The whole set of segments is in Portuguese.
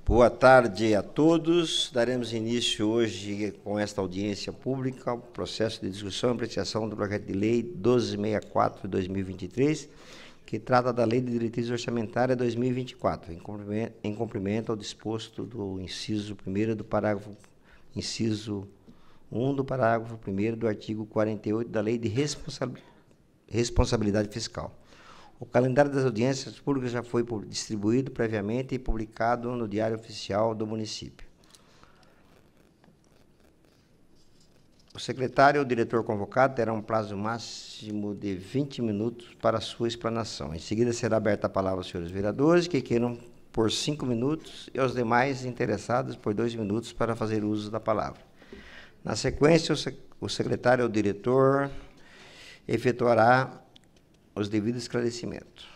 Boa tarde a todos. Daremos início hoje com esta audiência pública ao processo de discussão e apreciação do projeto de lei 1264 de 2023, que trata da Lei de Diretrizes Orçamentárias 2024, em cumprimento ao disposto do inciso 1º do parágrafo inciso 1 do parágrafo 1º do artigo 48 da Lei de Responsabilidade Fiscal. O calendário das audiências públicas já foi distribuído previamente e publicado no Diário Oficial do município. O secretário ou diretor convocado terá um prazo máximo de 20 minutos para a sua explanação. Em seguida, será aberta a palavra aos senhores vereadores, que queiram por 5 minutos, e aos demais interessados por 2 minutos para fazer uso da palavra. Na sequência, o secretário ou diretor efetuará os devidos esclarecimentos.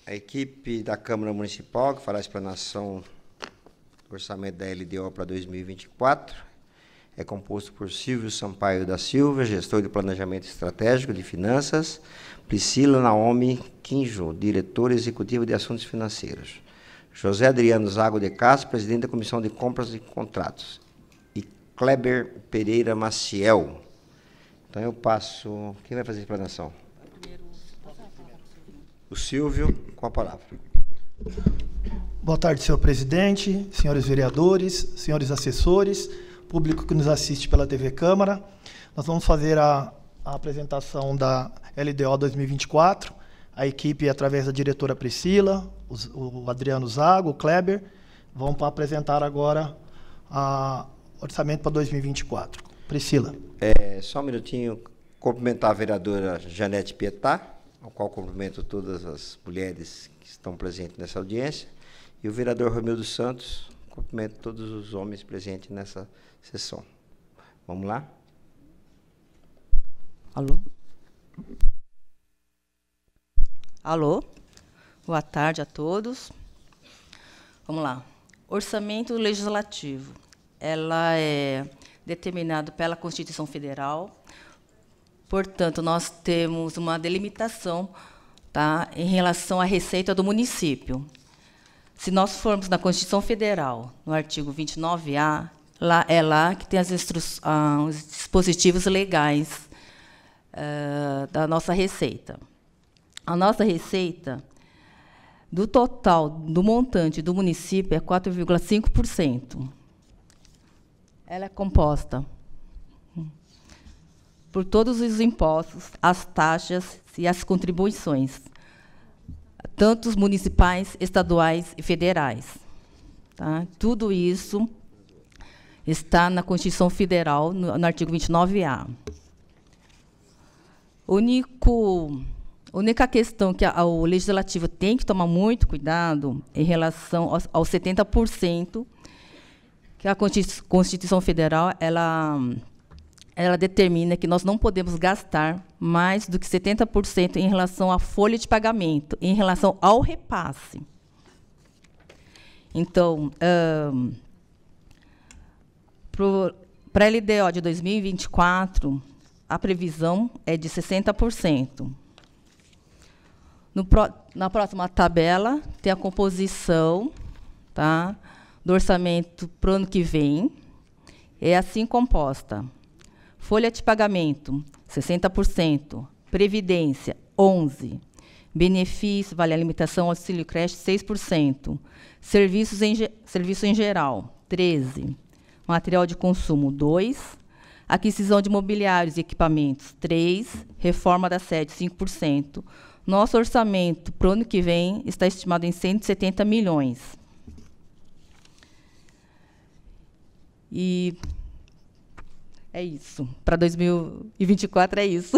A equipe da Câmara Municipal, que fará a explanação do orçamento da LDO para 2024, é composto por Silvio Sampaio da Silva, gestor de Planejamento Estratégico de Finanças, Priscila Naomi Quinjo, diretora executiva de Assuntos Financeiros, José Adriano Zago de Castro, presidente da Comissão de Compras e Contratos, Kleber Pereira Maciel. Então, eu passo... Quem vai fazer a explanação? O Silvio, com a palavra. Boa tarde, senhor presidente, senhores vereadores, senhores assessores, público que nos assiste pela TV Câmara. Nós vamos fazer a apresentação da LDO 2024. A equipe, através da diretora Priscila, o Adriano Zago, o Kleber, vão apresentar agora a orçamento para 2024. Priscila. Só um minutinho, cumprimentar a vereadora Janete Pietá, ao qual cumprimento todas as mulheres que estão presentes nessa audiência, e o vereador Romildo Santos, cumprimento todos os homens presentes nessa sessão. Vamos lá? Alô? Alô? Boa tarde a todos. Vamos lá. Orçamento legislativo. Ela é determinada pela Constituição Federal. Portanto, nós temos uma delimitação, tá, em relação à receita do município. Se nós formos na Constituição Federal, no artigo 29A, é lá que tem os dispositivos legais da nossa receita. A nossa receita, do total do montante do município, é 4,5%. Ela é composta por todos os impostos, as taxas e as contribuições, tanto os municipais, estaduais e federais. Tá? Tudo isso está na Constituição Federal, no artigo 29A. A única questão que o Legislativo tem que tomar muito cuidado em relação aos 70%, que a Constituição Federal ela determina que nós não podemos gastar mais do que 70% em relação à folha de pagamento, em relação ao repasse. Então, para a LDO de 2024, a previsão é de 60%. Na próxima tabela, tem a composição, tá, do orçamento para o ano que vem. É assim composta. Folha de pagamento, 60%. Previdência, 11%. Benefício, vale alimentação, auxílio creche, 6%. Serviço em geral, 13%. Material de consumo, 2%. Aquisição de mobiliários e equipamentos, 3%. Reforma da sede, 5%. Nosso orçamento para o ano que vem está estimado em 170 milhões. E é isso. Para 2024 é isso.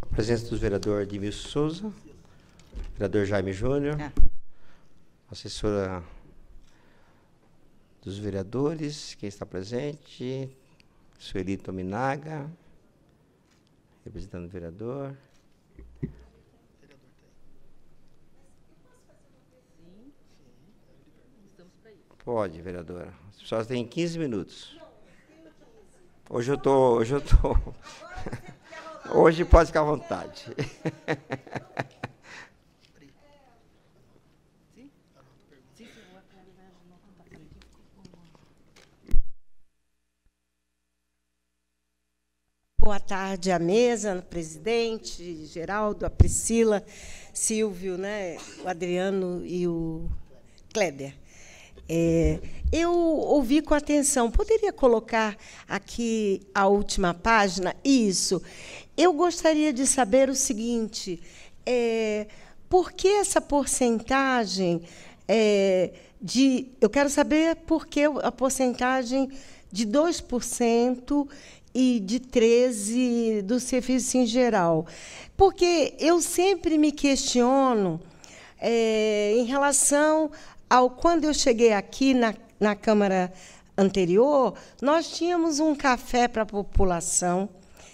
A presença do vereador Edmilson Souza, vereador Jaime Júnior, assessora dos vereadores, quem está presente, Sueli Tominaga, representando o vereador. Pode, vereadora. As pessoas têm 15 minutos. Hoje eu tô. Hoje pode ficar à vontade. Boa tarde à mesa, presidente, Geraldo, a Priscila, Silvio, né, o Adriano e o Kleber. Eu ouvi com atenção. Poderia colocar aqui a última página? Isso. Eu gostaria de saber o seguinte, por que essa porcentagem eu quero saber por que a porcentagem de 2% e de 13% do serviço em geral. Porque eu sempre me questiono em relação ao... Quando eu cheguei aqui na Câmara anterior, nós tínhamos um café para a população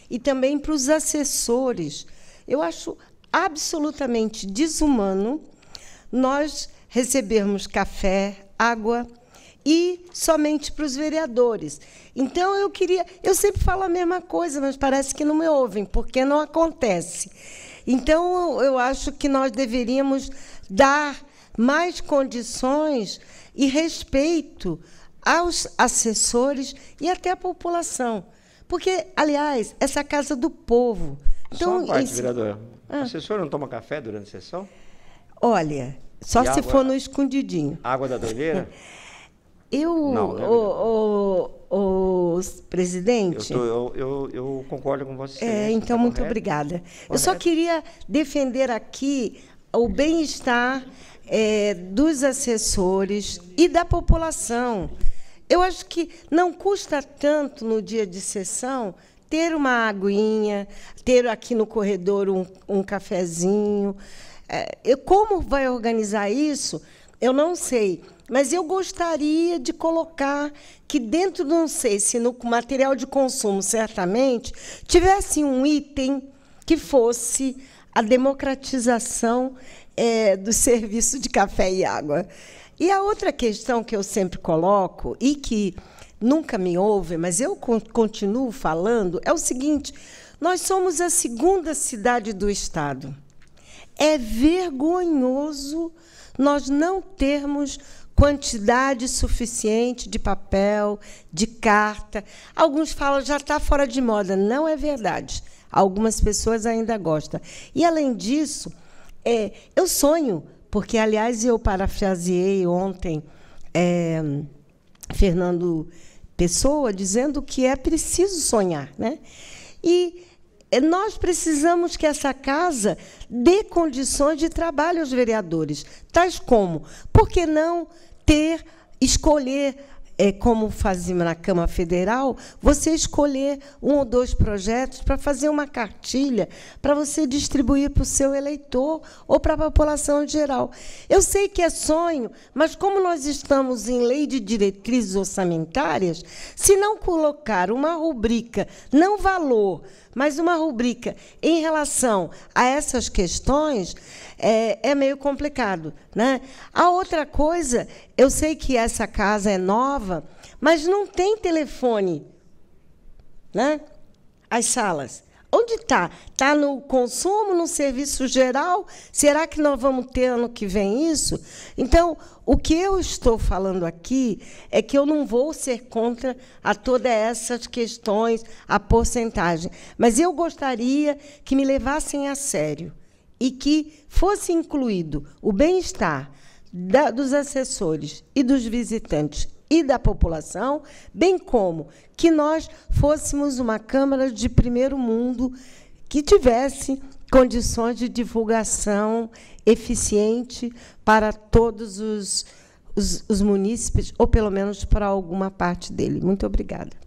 e também para os assessores. Eu acho absolutamente desumano nós recebermos café, água e somente para os vereadores. Então, eu sempre falo a mesma coisa, mas parece que não me ouvem, porque não acontece. Então, eu acho que nós deveríamos dar mais condições e respeito aos assessores e até à população. Porque, aliás, essa é a casa do povo. Então, só uma parte, vereadora. O assessor não toma café durante a sessão? Olha, só se for no escondidinho. Água da torneira? Presidente... Eu concordo com você. Então, muito obrigada. Eu só queria defender aqui o bem-estar dos assessores e da população. Eu acho que não custa tanto, no dia de sessão, ter uma aguinha, ter aqui no corredor um cafezinho. Como vai organizar isso, eu não sei. Mas eu gostaria de colocar que dentro, não sei se no material de consumo, certamente, tivesse um item que fosse a democratização do serviço de café e água. E a outra questão que eu sempre coloco, e que nunca me ouve, mas eu continuo falando, é o seguinte: nós somos a segunda cidade do Estado. É vergonhoso nós não termos quantidade suficiente de papel, de carta. Alguns falam já está fora de moda. Não é verdade. Algumas pessoas ainda gostam. E, além disso, eu sonho, porque, aliás, eu parafraseei ontem Fernando Pessoa, dizendo que é preciso sonhar, né? E nós precisamos que essa casa dê condições de trabalho aos vereadores, tais como, por que não escolher, como fazemos na Câmara Federal, você escolher 1 ou 2 projetos para fazer uma cartilha para você distribuir para o seu eleitor ou para a população em geral. Eu sei que é sonho, mas como nós estamos em lei de diretrizes orçamentárias, se não colocar uma rubrica, não valor, mas uma rubrica em relação a essas questões, é meio complicado, né? A outra coisa, eu sei que essa casa é nova, mas não tem telefone, né? As salas. Onde está? Está no consumo, no serviço geral? Será que nós vamos ter ano que vem isso? Então, o que eu estou falando aqui é que eu não vou ser contra a todas essas questões, a porcentagem, mas eu gostaria que me levassem a sério e que fosse incluído o bem-estar dos assessores e dos visitantes e da população, bem como que nós fôssemos uma Câmara de primeiro mundo que tivesse condições de divulgação eficiente para todos os munícipes, ou pelo menos para alguma parte dele. Muito obrigada.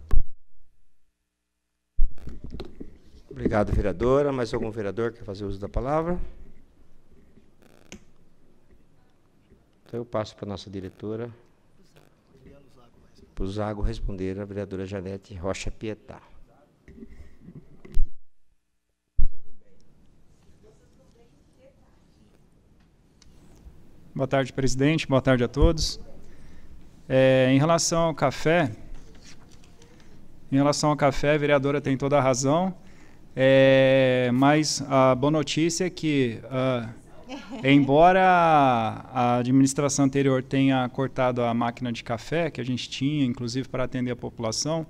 Obrigado, vereadora. Mais algum vereador quer fazer uso da palavra? Então, eu passo para a nossa diretora, para o Zago responder a vereadora Janete Rocha Pietá. Boa tarde, presidente. Boa tarde a todos. Em relação ao café, Em relação ao café, a vereadora tem toda a razão, mas a boa notícia é que, embora a administração anterior tenha cortado a máquina de café, que a gente tinha, inclusive, para atender a população,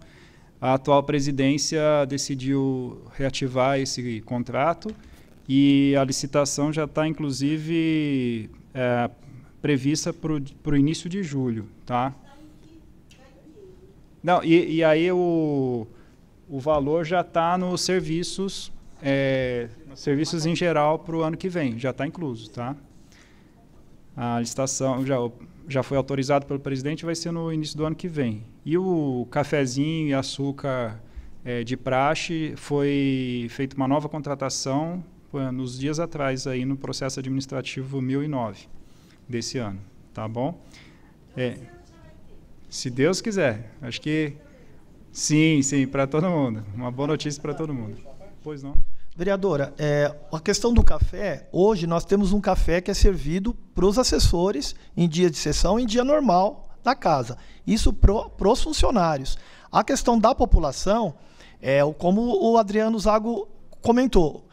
a atual presidência decidiu reativar esse contrato e a licitação já está, inclusive, prevista para o início de julho, tá? Não, e aí o valor já está nos serviços em geral para o ano que vem, já está incluso, tá? A licitação já foi autorizada pelo presidente e vai ser no início do ano que vem. E o cafezinho e açúcar de praxe foi feita uma nova contratação nos dias atrás, aí no processo administrativo 1009 desse ano, tá bom? Se Deus quiser, acho que sim, para todo mundo. Uma boa notícia para todo mundo. Pois não. Vereadora, a questão do café, hoje nós temos um café que é servido para os assessores em dia de sessão e em dia normal da casa. Isso para os funcionários. A questão da população, como o Adriano Zago comentou,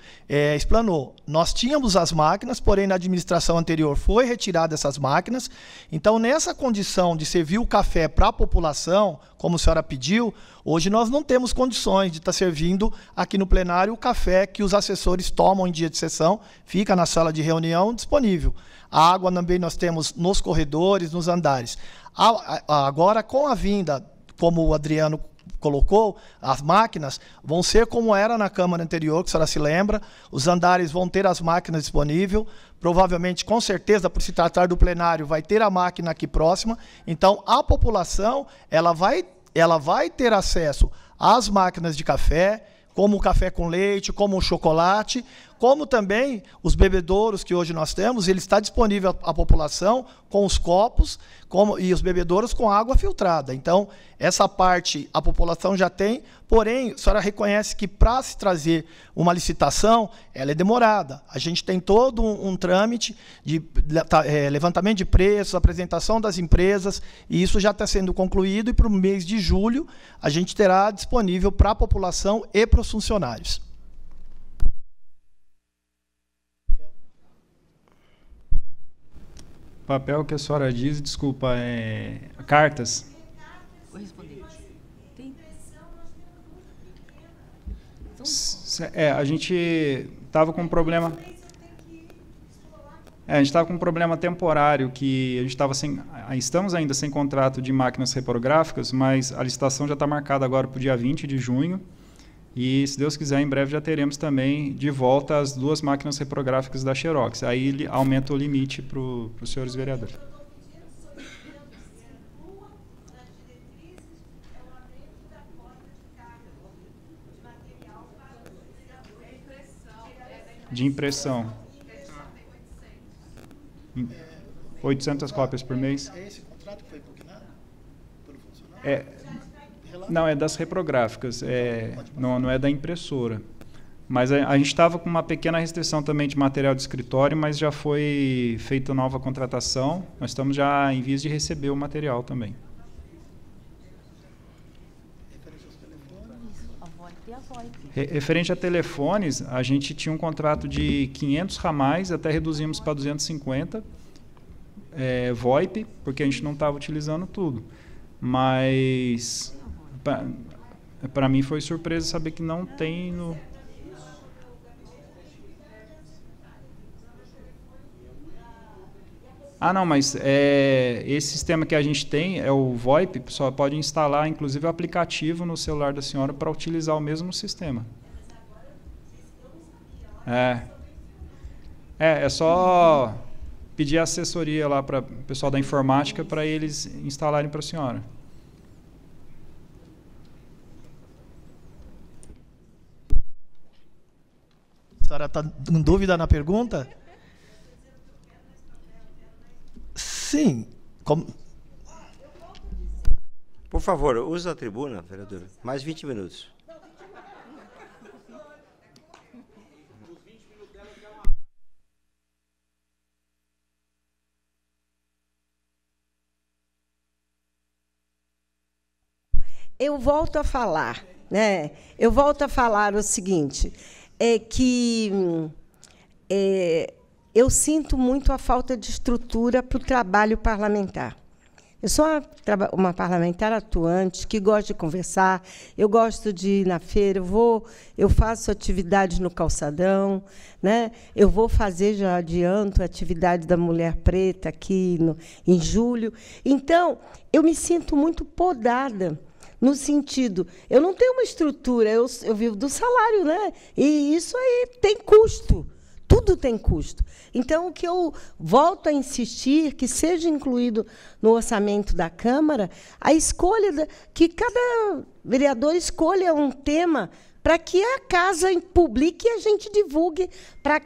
explanou, nós tínhamos as máquinas, porém na administração anterior foi retirada essas máquinas, então nessa condição de servir o café para a população, como a senhora pediu, hoje nós não temos condições de estar servindo aqui no plenário o café que os assessores tomam em dia de sessão, fica na sala de reunião disponível. A água também nós temos nos corredores, nos andares. Agora, com a vinda, como o Adriano colocou, as máquinas vão ser como era na Câmara anterior, que a senhora se lembra, os andares vão ter as máquinas disponíveis, provavelmente, com certeza, por se tratar do plenário, vai ter a máquina aqui próxima, então a população ela vai ter acesso às máquinas de café, como o café com leite, como o chocolate, como também os bebedouros que hoje nós temos, ele está disponível à população com os copos e os bebedouros com água filtrada. Então, essa parte a população já tem, porém, a senhora reconhece que para se trazer uma licitação, ela é demorada. A gente tem todo um trâmite de levantamento de preços, apresentação das empresas, e isso já está sendo concluído, e para o mês de julho a gente terá disponível para a população e para os funcionários. Papel que a senhora diz, desculpa, cartas. Vou responder. Tem? A gente estava com um problema. A gente estava com um problema temporário, que a gente estava estamos ainda sem contrato de máquinas reprográficas, mas a licitação já está marcada agora para o dia 20 de junho. E, se Deus quiser, em breve já teremos também de volta as 2 máquinas reprográficas da Xerox. Aí aumenta o limite para os senhores vereadores. De impressão. 800 cópias por mês. É esse contrato que foi impugnado pelo funcionário? Não, é das reprográficas, não é da impressora. Mas a gente estava com uma pequena restrição também de material de escritório, mas já foi feita nova contratação. Nós estamos já em vias de receber o material também. Referente a telefones, a gente tinha um contrato de R$500, até reduzimos para 250, VoIP, porque a gente não estava utilizando tudo. Mas para mim foi surpresa saber que não tem no... Não, mas esse sistema que a gente tem é o VoIP, só pode instalar inclusive o aplicativo no celular da senhora para utilizar o mesmo sistema. É só pedir assessoria lá para o pessoal da informática para eles instalarem para a senhora. A senhora está em dúvida na pergunta? Sim. Por favor, usa a tribuna, vereadora. Mais 20 minutos. eu volto a falar, né? Eu volto a falar o seguinte, que eu sinto muito a falta de estrutura para o trabalho parlamentar. Eu sou uma parlamentar atuante, que gosta de conversar, eu gosto de ir na feira, eu faço atividade no calçadão, né? Eu vou fazer, já adianto, a atividade da Mulher Preta aqui em julho. Então, eu me sinto muito podada, no sentido, eu não tenho uma estrutura, eu vivo do salário, né? E isso aí tem custo. Tudo tem custo. Então, o que eu volto a insistir, que seja incluído no orçamento da Câmara, a escolha, que cada vereador escolha um tema para que a casa publique e a gente divulgue para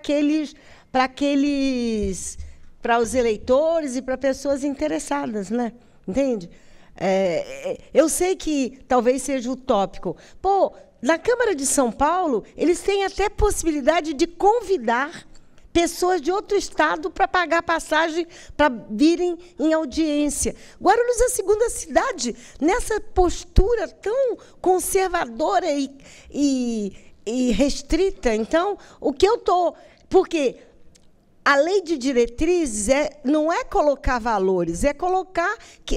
os eleitores e para pessoas interessadas, né? Entende? Eu sei que talvez seja utópico. Na Câmara de São Paulo, eles têm até possibilidade de convidar pessoas de outro estado para pagar passagem para virem em audiência. Guarulhos é a segunda cidade nessa postura tão conservadora e restrita. Então, o que eu estou... Porque a lei de diretrizes não é colocar valores, é colocar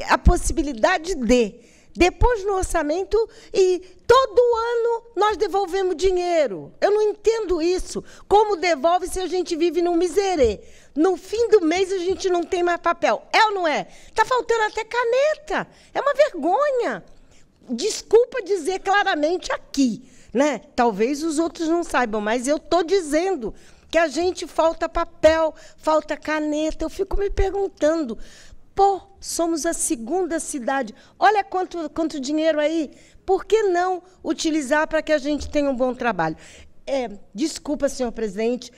a possibilidade de... Depois, no orçamento, e todo ano nós devolvemos dinheiro. Eu não entendo isso. Como devolve se a gente vive num miserê? No fim do mês, a gente não tem mais papel. É ou não é? Está faltando até caneta. É uma vergonha. Desculpa dizer claramente aqui, né? Talvez os outros não saibam, mas eu estou dizendo que a gente falta papel, falta caneta. Eu fico me perguntando... somos a segunda cidade. Olha quanto dinheiro aí. Por que não utilizar para que a gente tenha um bom trabalho? Desculpa, senhor presidente,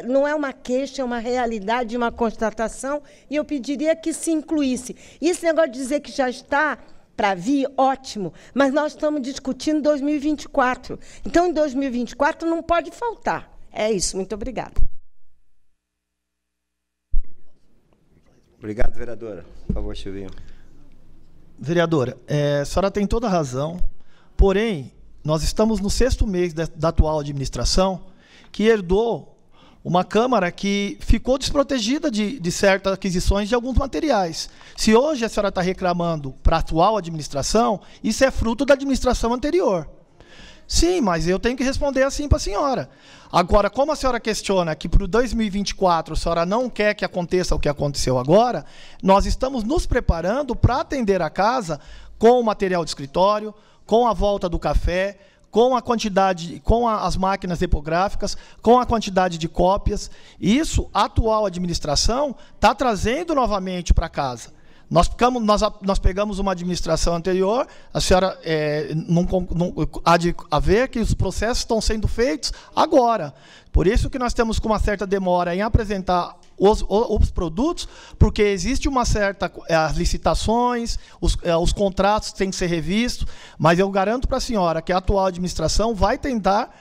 não é uma queixa, é uma realidade, uma constatação, e eu pediria que se incluísse. E esse negócio de dizer que já está para vir, ótimo, mas nós estamos discutindo 2024. Então, em 2024, não pode faltar. É isso, muito obrigada. Obrigado, vereadora. Por favor, Silvinho. Vereadora, a senhora tem toda a razão, porém, nós estamos no 6º mês da atual administração, que herdou uma Câmara que ficou desprotegida de certas aquisições de alguns materiais. Se hoje a senhora está reclamando para a atual administração, isso é fruto da administração anterior. Sim, mas eu tenho que responder assim para a senhora. Agora, como a senhora questiona que para o 2024 a senhora não quer que aconteça o que aconteceu agora, nós estamos nos preparando para atender a casa com o material de escritório, com a volta do café, com a quantidade, com as máquinas tipográficas, com a quantidade de cópias. Isso, a atual administração está trazendo novamente para casa. Nós pegamos uma administração anterior, a senhora há de haver que os processos estão sendo feitos agora. Por isso que nós temos com uma certa demora em apresentar os produtos, porque existe uma certa... as licitações, os contratos têm que ser revistos, mas eu garanto para a senhora que a atual administração vai tentar,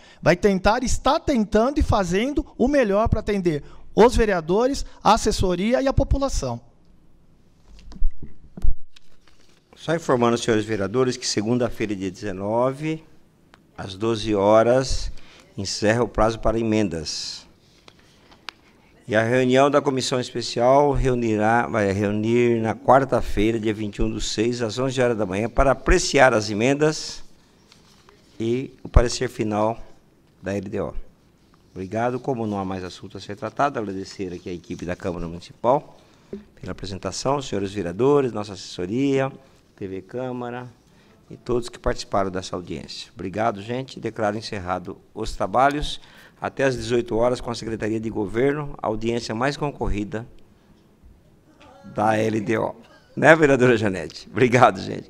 está tentando e fazendo o melhor para atender os vereadores, a assessoria e a população. Só informando os senhores vereadores que segunda-feira, dia 19, às 12 horas, encerra o prazo para emendas. E a reunião da comissão especial vai reunir na quarta-feira, dia 21/6, às 11 horas da manhã, para apreciar as emendas e o parecer final da LDO. Obrigado. Como não há mais assunto a ser tratado, agradecer aqui a equipe da Câmara Municipal pela apresentação, os senhores vereadores, nossa assessoria, TV Câmara e todos que participaram dessa audiência. Obrigado, gente. Declaro encerrado os trabalhos. Até às 18 horas, com a Secretaria de Governo, a audiência mais concorrida da LDO. Né, vereadora Janete? Obrigado, gente.